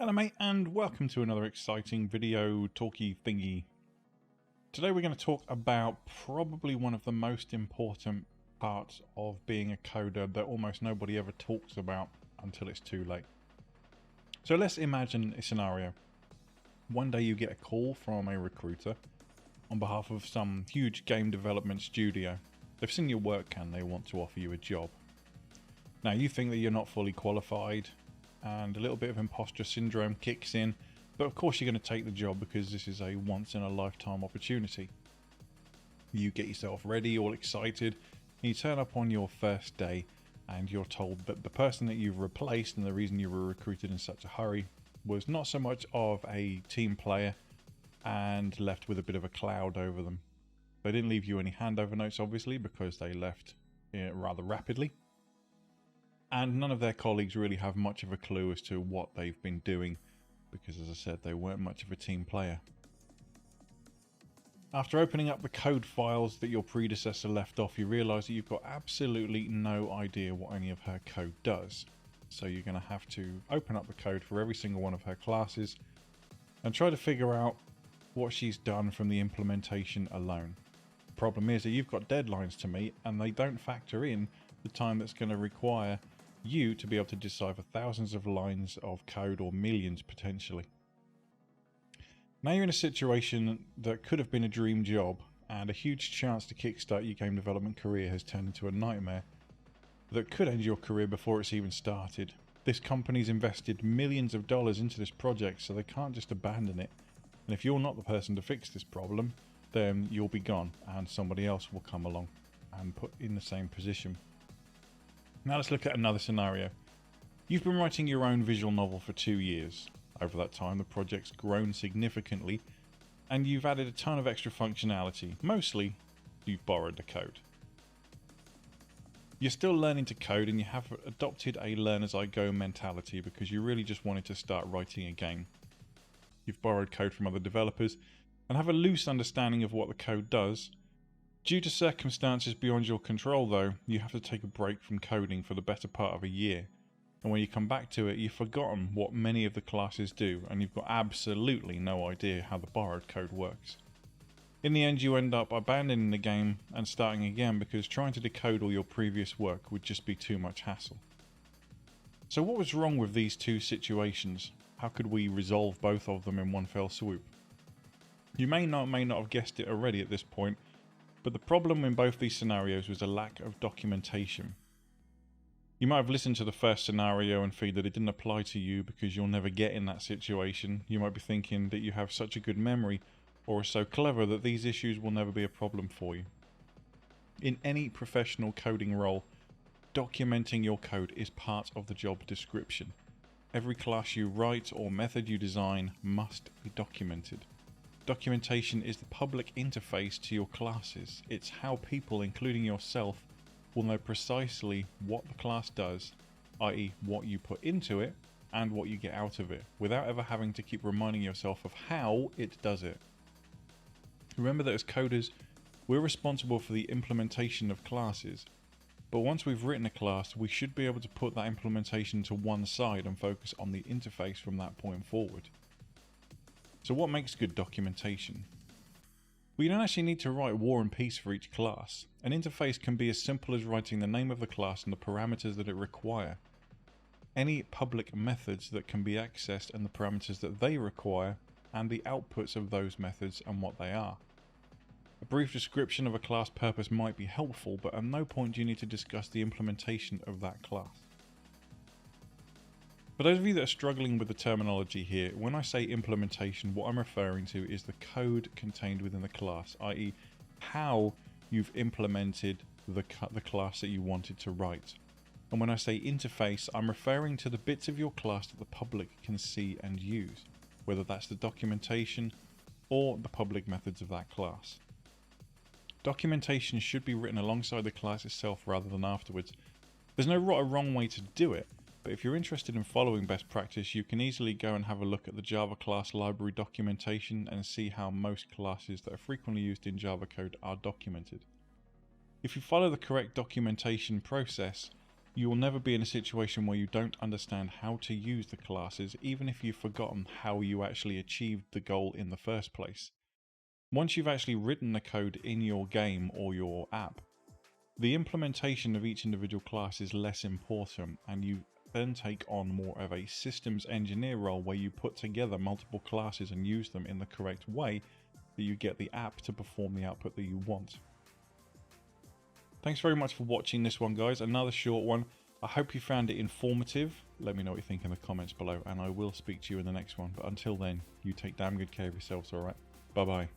Hello mate, and welcome to another exciting video talky thingy. Today we're going to talk about probably one of the most important parts of being a coder that almost nobody ever talks about until it's too late. So let's imagine a scenario. One day you get a call from a recruiter on behalf of some huge game development studio. They've seen your work and they want to offer you a job. Now you think that you're not fully qualified, and a little bit of imposter syndrome kicks in, but of course you're going to take the job because this is a once in a lifetime opportunity. You get yourself ready, all excited, and you turn up on your first day and you're told that the person that you've replaced and the reason you were recruited in such a hurry was not so much of a team player and left with a bit of a cloud over them. They didn't leave you any handover notes obviously because they left rather rapidly. And none of their colleagues really have much of a clue as to what they've been doing because, as I said, they weren't much of a team player. After opening up the code files that your predecessor left off, you realise that you've got absolutely no idea what any of her code does. So you're going to have to open up the code for every single one of her classes and try to figure out what she's done from the implementation alone. The problem is that you've got deadlines to meet and they don't factor in the time that's going to require you to be able to decipher thousands of lines of code, or millions potentially. Now you're in a situation that could have been a dream job, and a huge chance to kickstart your game development career has turned into a nightmare that could end your career before it's even started. This company's invested millions of dollars into this project, so they can't just abandon it. And if you're not the person to fix this problem, then you'll be gone and somebody else will come along and put in the same position. Now let's look at another scenario. You've been writing your own visual novel for 2 years. Over that time the project's grown significantly and you've added a ton of extra functionality. Mostly you've borrowed the code. You're still learning to code and you have adopted a learn as I go mentality because you really just wanted to start writing a game. You've borrowed code from other developers and have a loose understanding of what the code does. Due to circumstances beyond your control though, you have to take a break from coding for the better part of a year. And when you come back to it, you've forgotten what many of the classes do and you've got absolutely no idea how the borrowed code works. In the end you end up abandoning the game and starting again because trying to decode all your previous work would just be too much hassle. So what was wrong with these two situations? How could we resolve both of them in one fell swoop? You may not have guessed it already at this point, but the problem in both these scenarios was a lack of documentation. You might have listened to the first scenario and feel that it didn't apply to you because you'll never get in that situation. You might be thinking that you have such a good memory or are so clever that these issues will never be a problem for you. In any professional coding role, documenting your code is part of the job description. Every class you write or method you design must be documented. Documentation is the public interface to your classes. It's how people, including yourself, will know precisely what the class does, i.e. what you put into it and what you get out of it, without ever having to keep reminding yourself of how it does it. Remember that as coders, we're responsible for the implementation of classes, but once we've written a class, we should be able to put that implementation to one side and focus on the interface from that point forward. So what makes good documentation? Well, you don't actually need to write War and Peace for each class. An interface can be as simple as writing the name of the class and the parameters that it require. Any public methods that can be accessed and the parameters that they require, and the outputs of those methods and what they are. A brief description of a class purpose might be helpful, but at no point do you need to discuss the implementation of that class. For those of you that are struggling with the terminology here, when I say implementation, what I'm referring to is the code contained within the class, i.e. how you've implemented the class that you wanted to write. And when I say interface, I'm referring to the bits of your class that the public can see and use, whether that's the documentation or the public methods of that class. Documentation should be written alongside the class itself rather than afterwards. There's no right or wrong way to do it, but if you're interested in following best practice, you can easily go and have a look at the Java class library documentation and see how most classes that are frequently used in Java code are documented. If you follow the correct documentation process, You will never be in a situation where you don't understand how to use the classes, even if you've forgotten how you actually achieved the goal in the first place. Once you've actually written the code in your game or your app, the implementation of each individual class is less important, and you then take on more of a systems engineer role where you put together multiple classes and use them in the correct way that you get the app to perform the output that you want. Thanks very much for watching this one, guys. Another short one. I hope you found it informative. Let me know what you think in the comments below, and I will speak to you in the next one. But until then, you take damn good care of yourselves, alright? Bye bye.